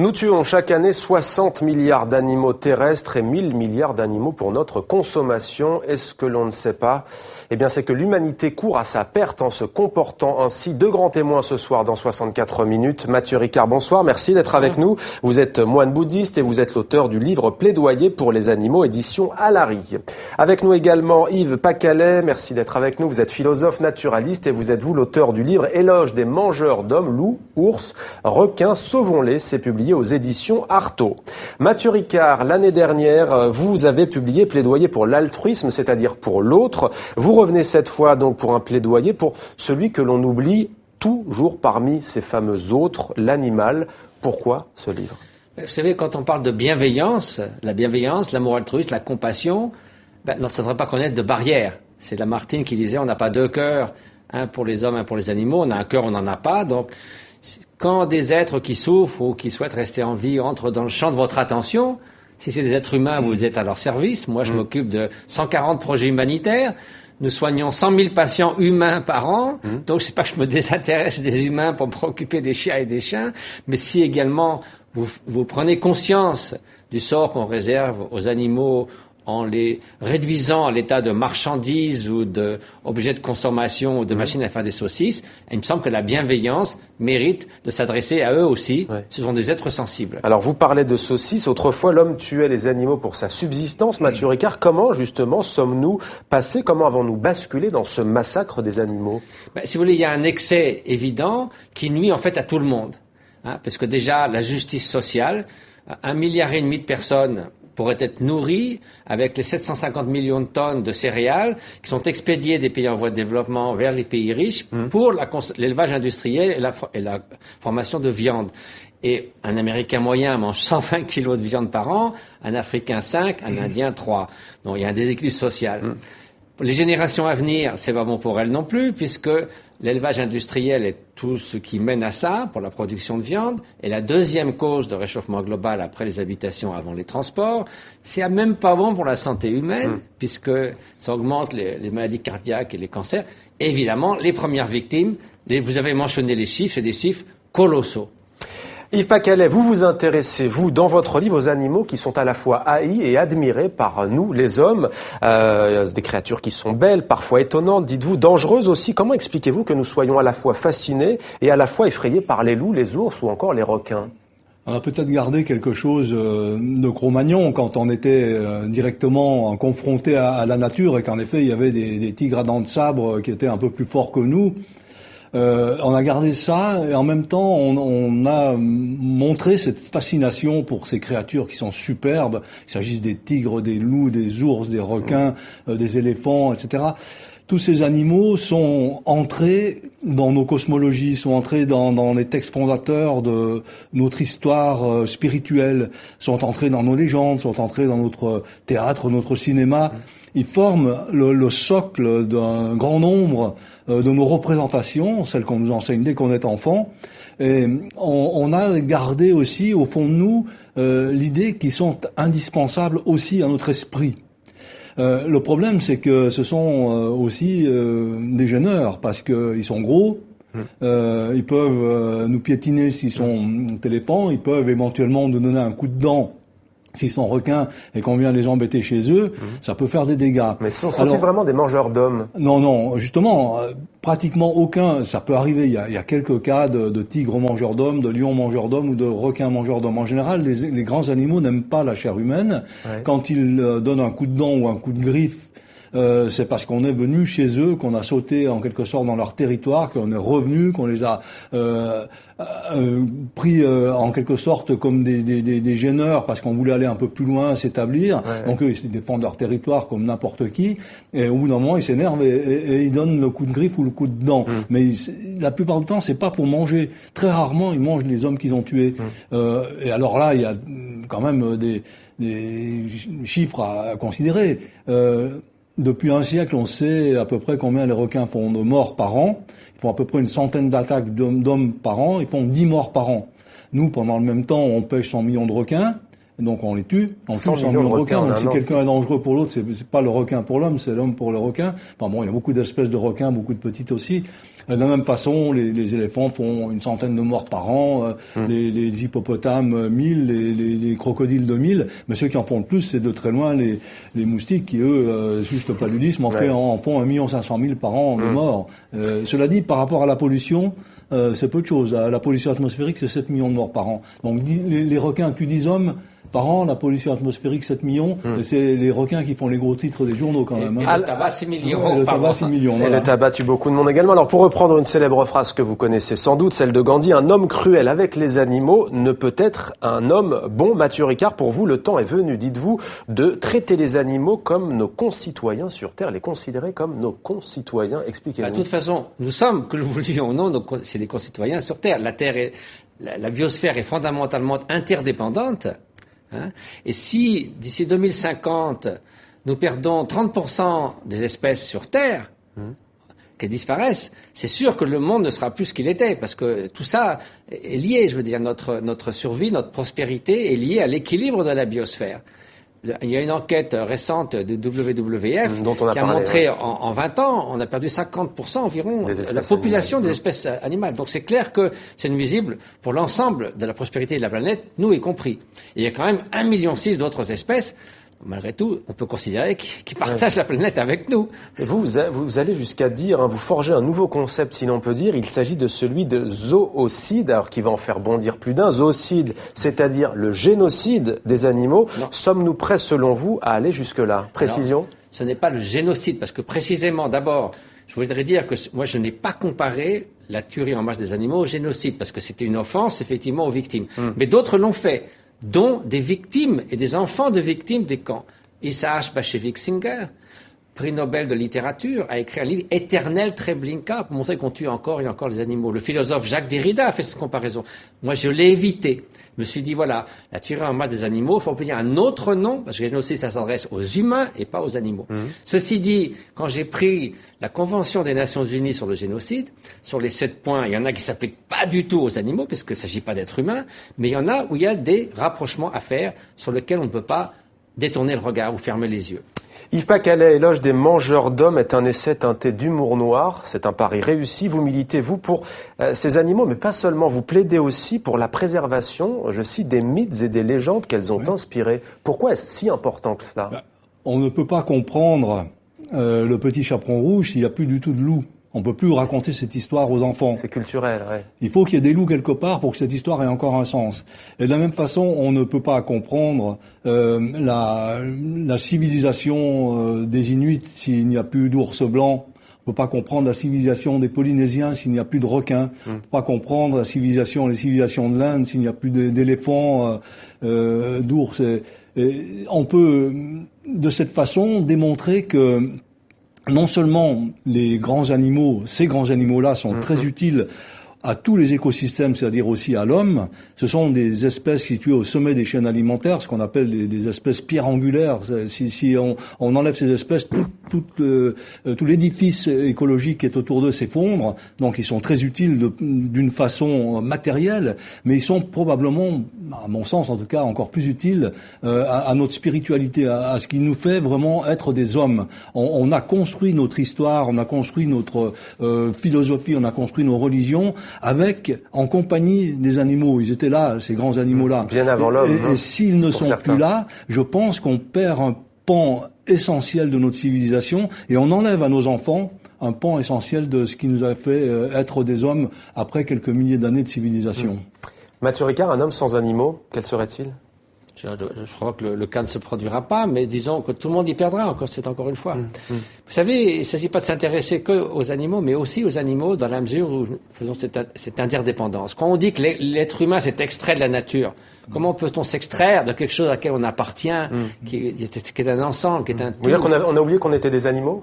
Nous tuons chaque année 60 milliards d'animaux terrestres et 1000 milliards d'animaux pour notre consommation. Et ce que l'on ne sait pas, c'est que l'humanité court à sa perte en se comportant ainsi. Deux grands témoins ce soir dans 64 minutes. Mathieu Ricard, bonsoir. Merci d'être avec nous. Vous êtes moine bouddhiste et vous êtes l'auteur du livre Plaidoyer pour les animaux, édition Alary. Avec nous également Yves Pacalet. Merci d'être avec nous. Vous êtes philosophe naturaliste et vous êtes l'auteur du livre Éloge des mangeurs d'hommes, loups, ours, requins, sauvons-les. C'est publié aux éditions Artaud. Mathieu Ricard, l'année dernière, vous avez publié Plaidoyer pour l'altruisme, c'est-à-dire pour l'autre. Vous revenez cette fois donc pour un plaidoyer pour celui que l'on oublie toujours parmi ces fameux autres, l'animal. Pourquoi ce livre ? Vous savez, quand on parle de bienveillance, l'amour altruiste, la compassion, ça ne devrait pas connaître de barrières. C'est Lamartine qui disait on n'a pas deux cœurs, un pour les hommes, un pour les animaux. On a un cœur, on n'en a pas. Donc, quand des êtres qui souffrent ou qui souhaitent rester en vie entrent dans le champ de votre attention, si c'est des êtres humains, vous êtes à leur service. Moi, je m'occupe de 140 projets humanitaires. Nous soignons 100 000 patients humains par an. Donc, c'est pas que je me désintéresse des humains pour me préoccuper des chiens et des chiens. Mais si également vous prenez conscience du sort qu'on réserve aux animaux en les réduisant à l'état de marchandises ou d'objets de consommation ou de machines à faire des saucisses, il me semble que la bienveillance mérite de s'adresser à eux aussi. Ouais. Ce sont des êtres sensibles. Alors, vous parlez de saucisses. Autrefois, l'homme tuait les animaux pour sa subsistance. Mathieu Ricard, comment, justement, sommes-nous passés, comment avons-nous basculé dans ce massacre des animaux ? Si vous voulez, il y a un excès évident qui nuit, en fait, à tout le monde. Parce que déjà, la justice sociale, 1,5 milliard de personnes pourraient être nourries avec les 750 millions de tonnes de céréales qui sont expédiées des pays en voie de développement vers les pays riches pour l'élevage industriel et la formation de viande. Et un Américain moyen mange 120 kilos de viande par an, un Africain 5, un Indien 3. Donc il y a un déséquilibre social. Pour les générations à venir, c'est pas bon pour elles non plus, puisque l'élevage industriel est tout ce qui mène à ça, pour la production de viande, et la deuxième cause de réchauffement global après les habitations, avant les transports, c'est même pas bon pour la santé humaine, puisque ça augmente les maladies cardiaques et les cancers. Et évidemment, les premières victimes, vous avez mentionné les chiffres, c'est des chiffres colossaux. Yves Pacalet, vous vous intéressez, vous, dans votre livre, aux animaux qui sont à la fois haïs et admirés par nous, les hommes. Des créatures qui sont belles, parfois étonnantes, dites-vous, dangereuses aussi. Comment expliquez-vous que nous soyons à la fois fascinés et à la fois effrayés par les loups, les ours ou encore les requins ? On a peut-être gardé quelque chose de Cro-Magnon quand on était directement confronté à la nature et qu'en effet, il y avait des tigres à dents de sabre qui étaient un peu plus forts que nous. On a gardé ça et en même temps on a montré cette fascination pour ces créatures qui sont superbes. Il s'agisse des tigres, des loups, des ours, des requins, des éléphants, etc. Tous ces animaux sont entrés dans nos cosmologies, sont entrés dans les textes fondateurs de notre histoire spirituelle, sont entrés dans nos légendes, sont entrés dans notre théâtre, notre cinéma. Ils forment le socle d'un grand nombre de nos représentations, celles qu'on nous enseigne dès qu'on est enfant. Et on a gardé aussi, au fond de nous, l'idée qu'ils sont indispensables aussi à notre esprit. Le problème, c'est que ce sont aussi des gêneurs, parce qu'ils sont gros, ils peuvent nous piétiner s'ils sont téléphants, ils peuvent éventuellement nous donner un coup de dent s'ils sont requins et qu'on vient les embêter chez eux, ça peut faire des dégâts. Mais sont-ils vraiment des mangeurs d'hommes ? Non, justement, pratiquement aucun. Ça peut arriver, il y a quelques cas de tigres mangeurs d'hommes, de lions mangeurs d'hommes ou de requins mangeurs d'hommes. En général, les grands animaux n'aiment pas la chair humaine. Ouais. Quand ils donnent un coup de dent ou un coup de griffe, c'est parce qu'on est venu chez eux, qu'on a sauté en quelque sorte dans leur territoire, qu'on est revenu, qu'on les a pris en quelque sorte comme des gêneurs parce qu'on voulait aller un peu plus loin, s'établir. Ouais. Donc eux, ils défendent leur territoire comme n'importe qui. Et au bout d'un moment, ils s'énervent et ils donnent le coup de griffe ou le coup de dent. Mais la plupart du temps, c'est pas pour manger. Très rarement, ils mangent les hommes qu'ils ont tués. Et alors là, il y a quand même des chiffres à considérer. Depuis un siècle, on sait à peu près combien les requins font de morts par an. Ils font à peu près une centaine d'attaques d'hommes par an. Ils font 10 morts par an. Nous, pendant le même temps, on pêche 100 millions de requins. Donc on les tue, on tue 100 100 millions de requins. Donc si an. quelqu'un est dangereux pour l'autre, c'est pas le requin pour l'homme, c'est l'homme pour le requin. Enfin bon, il y a beaucoup d'espèces de requins, beaucoup de petites aussi. De la même façon, les éléphants font une centaine de morts par an, les hippopotames 1000, les crocodiles 2000. Mais ceux qui en font le plus, c'est de très loin les moustiques qui, eux, juste le paludisme, en font 1 500 000 par an de morts. Cela dit, par rapport à la pollution, c'est peu de choses. La pollution atmosphérique, c'est 7 millions de morts par an. Donc les requins tuent 10 hommes par an, la pollution atmosphérique 7 millions, et c'est les requins qui font les gros titres des journaux quand même. Et le tabac 6 millions. Le tabac 6 millions. Voilà. Et le tabac tue beaucoup de monde également. Alors pour reprendre une célèbre phrase que vous connaissez sans doute, celle de Gandhi, un homme cruel avec les animaux ne peut être un homme bon. Mathieu Ricard, pour vous, le temps est venu, dites-vous, de traiter les animaux comme nos concitoyens sur Terre, les considérer comme nos concitoyens. Expliquez-vous. De toute façon, nous sommes, que nous voulions ou non, c'est des concitoyens sur Terre. La Terre la biosphère est fondamentalement interdépendante. Et si, d'ici 2050, nous perdons 30% des espèces sur Terre, qu'elles disparaissent, c'est sûr que le monde ne sera plus ce qu'il était, parce que tout ça est lié, je veux dire, notre survie, notre prospérité est liée à l'équilibre de la biosphère. Il y a une enquête récente de WWF qui a montré en 20 ans, on a perdu 50% environ de la population des espèces animales. Donc c'est clair que c'est nuisible pour l'ensemble de la prospérité de la planète, nous y compris. Et il y a quand même 1,6 million d'autres espèces. Malgré tout, on peut considérer qu'ils partagent la planète avec nous. Et vous allez jusqu'à dire, vous forgez un nouveau concept, si l'on peut dire. Il s'agit de celui de zoocide, alors qui va en faire bondir plus d'un. Zoocide, c'est-à-dire le génocide des animaux. Non. Sommes-nous prêts, selon vous, à aller jusque-là? Précision? Alors, ce n'est pas le génocide, parce que précisément, d'abord, je voudrais dire que moi, je n'ai pas comparé la tuerie en masse des animaux au génocide, parce que c'était une offense, effectivement, aux victimes. Mais d'autres l'ont fait, dont des victimes et des enfants de victimes des camps. Isaac Bashevis-Singer, prix Nobel de littérature, a écrit un livre, Éternel Treblinka, pour montrer qu'on tue encore et encore les animaux. Le philosophe Jacques Derrida a fait cette comparaison. Moi, je l'ai évité. Je me suis dit, voilà, la tuerie en masse des animaux, il faut obtenir un autre nom, parce que le génocide, ça s'adresse aux humains et pas aux animaux. Ceci dit, quand j'ai pris la Convention des Nations Unies sur le génocide, sur les 7 points, il y en a qui s'appliquent pas du tout aux animaux, puisqu'il ne s'agit pas d'êtres humains, mais il y en a où il y a des rapprochements à faire sur lesquels on ne peut pas détourner le regard ou fermer les yeux. Yves Pacalet, Éloge des mangeurs d'hommes est un essai teinté d'humour noir. C'est un pari réussi. Vous militez, vous, pour ces animaux, mais pas seulement. Vous plaidez aussi pour la préservation, je cite, des mythes et des légendes qu'elles ont inspirés. Pourquoi est-ce si important que cela? On ne peut pas comprendre le petit chaperon rouge s'il n'y a plus du tout de loup. On peut plus raconter cette histoire aux enfants. C'est culturel, ouais. Il faut qu'il y ait des loups quelque part pour que cette histoire ait encore un sens. Et de la même façon, on ne peut pas comprendre la civilisation des Inuits s'il n'y a plus d'ours blancs. On peut pas comprendre la civilisation des Polynésiens s'il n'y a plus de requins. On peut pas comprendre les civilisations de l'Inde s'il n'y a plus d'éléphants, d'ours. Et on peut, de cette façon, démontrer que non seulement les grands animaux, ces grands animaux-là sont très utiles à tous les écosystèmes, c'est-à-dire aussi à l'homme. Ce sont des espèces situées au sommet des chaînes alimentaires, ce qu'on appelle des espèces pierres angulaires. Si on enlève ces espèces, tout l'édifice écologique qui est autour d'eux s'effondre. Donc ils sont très utiles d'une façon matérielle, mais ils sont probablement, à mon sens en tout cas, encore plus utiles à notre spiritualité, à ce qui nous fait vraiment être des hommes. On a construit notre histoire, on a construit notre philosophie, on a construit nos religions en compagnie des animaux. Ils étaient là, ces grands animaux-là. Bien avant l'homme. Et s'ils ne sont plus là, je pense qu'on perd un pan essentiel de notre civilisation et on enlève à nos enfants un pan essentiel de ce qui nous a fait être des hommes après quelques milliers d'années de civilisation. Mathieu Ricard, un homme sans animaux, quel serait-il ? Je crois que le cas ne se produira pas, mais disons que tout le monde y perdra, c'est encore une fois. Vous savez, il ne s'agit pas de s'intéresser qu'aux animaux, mais aussi aux animaux dans la mesure où nous faisons cette interdépendance. Quand on dit que l'être humain s'est extrait de la nature, comment peut-on s'extraire de quelque chose à laquelle on appartient, qui est un ensemble, qui est un tout? Vous voulez dire qu'on a oublié qu'on était des animaux ?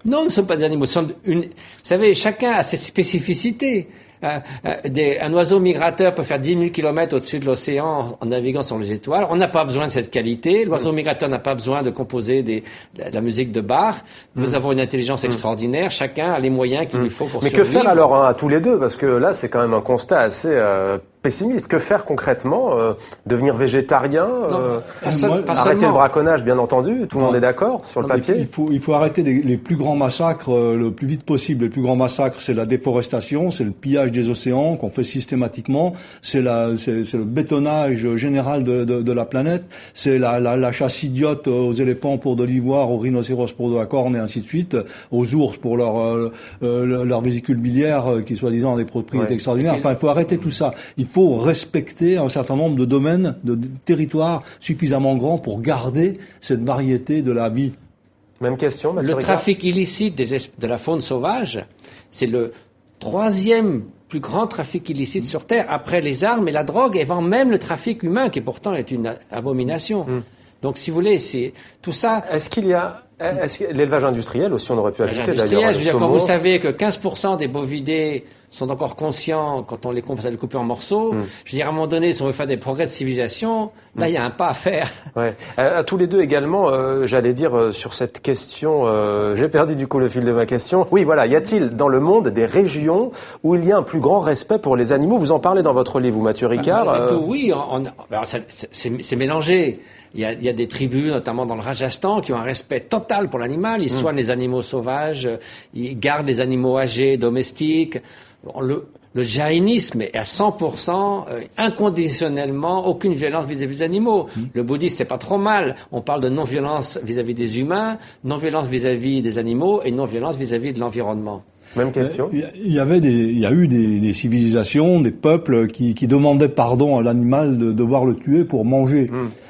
Non, nous ne sommes pas des animaux. Vous savez, chacun a ses spécificités. Un oiseau migrateur peut faire 10 000 km au-dessus de l'océan en naviguant sur les étoiles. On n'a pas besoin de cette qualité. L'oiseau migrateur n'a pas besoin de composer de la musique de Bach. Nous avons une intelligence extraordinaire. Chacun a les moyens qu'il lui faut pour survivre. Mais que faire alors à tous les deux? Parce que là, c'est quand même un constat assez pessimiste. Que faire concrètement? Devenir végétarien? Arrêter le braconnage, bien entendu. Tout le monde est d'accord sur le papier. Il faut arrêter les plus grands massacres le plus vite possible. Les plus grands massacres, c'est la déforestation, c'est le pillage des océans qu'on fait systématiquement, c'est le bétonnage général de la planète, c'est la chasse idiote aux éléphants pour de l'ivoire, aux rhinocéros pour de la corne et ainsi de suite, aux ours pour leur vésicule biliaire qui soi-disant a des propriétés extraordinaires. Enfin, il faut arrêter tout ça. Il faut respecter un certain nombre de domaines, de territoires suffisamment grands pour garder cette variété de la vie. Même question, Mathieu Ricard. Le trafic illicite de la faune sauvage, c'est le 3e plus grand trafic illicite sur Terre, après les armes et la drogue, et avant même le trafic humain, qui pourtant est une abomination. Donc, si vous voulez, c'est tout ça. Est-ce qu'il y a l'élevage industriel aussi, on aurait pu ajouter d'ailleurs. Je veux dire, quand vous savez que 15% des bovidés sont encore conscients quand on les commence à les couper en morceaux, je veux dire, à un moment donné, si on veut faire des progrès de civilisation, là, il y a un pas à faire. Ouais. À tous les deux également, j'allais dire sur cette question, j'ai perdu du coup le fil de ma question. Oui, voilà, y a-t-il dans le monde des régions où il y a un plus grand respect pour les animaux? Vous en parlez dans votre livre, vous, Mathieu Ricard. Oui, c'est mélangé. Il y a des tribus, notamment dans le Rajasthan, qui ont un respect total pour l'animal. Ils soignent les animaux sauvages, ils gardent les animaux âgés, domestiques. Le jaïnisme est à 100% inconditionnellement aucune violence vis-à-vis des animaux. Le bouddhisme, c'est pas trop mal. On parle de non-violence vis-à-vis des humains, non-violence vis-à-vis des animaux et non-violence vis-à-vis de l'environnement. Même question. Il y a eu des civilisations, des peuples qui demandaient pardon à l'animal de devoir le tuer pour manger.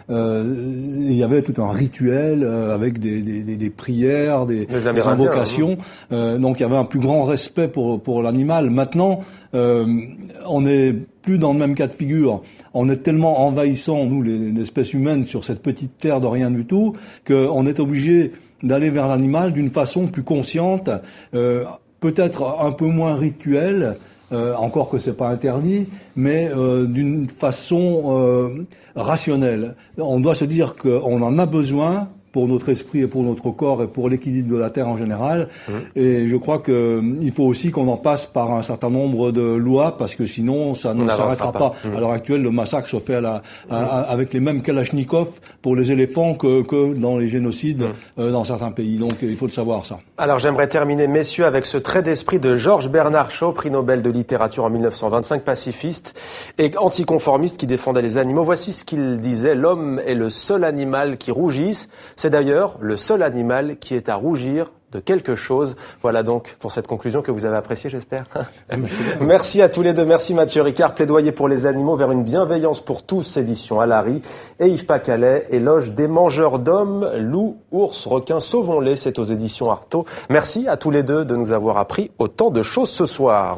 Il y avait tout un rituel avec des prières, des invocations. Donc il y avait un plus grand respect pour l'animal. Maintenant, on n'est plus dans le même cas de figure. On est tellement envahissant, nous, l'espèce humaine, sur cette petite terre de rien du tout, qu'on est obligé d'aller vers l'animal d'une façon plus consciente, peut-être un peu moins rituelle, encore que c'est pas interdit, mais d'une façon rationnelle. On doit se dire qu'on en a besoin pour notre esprit et pour notre corps et pour l'équilibre de la Terre en général. Et je crois qu'il faut aussi qu'on en passe par un certain nombre de lois, parce que sinon ça ne s'arrêtera pas. À l'heure actuelle, le massacre se fait avec les mêmes kalachnikovs pour les éléphants que dans les génocides dans certains pays. Donc il faut le savoir, ça. Alors j'aimerais terminer, messieurs, avec ce trait d'esprit de Georges Bernard Shaw, prix Nobel de littérature en 1925, pacifiste et anticonformiste qui défendait les animaux. Voici ce qu'il disait: l'homme est le seul animal qui rougisse. C'est d'ailleurs le seul animal qui est à rougir de quelque chose. Voilà donc pour cette conclusion que vous avez appréciée, j'espère. Merci à tous les deux. Merci Mathieu Ricard. Plaidoyer pour les animaux vers une bienveillance pour tous, édition Alary. Et Yves Pacalet, éloge des mangeurs d'hommes, loups, ours, requins, sauvons-les. C'est aux éditions Artaud. Merci à tous les deux de nous avoir appris autant de choses ce soir.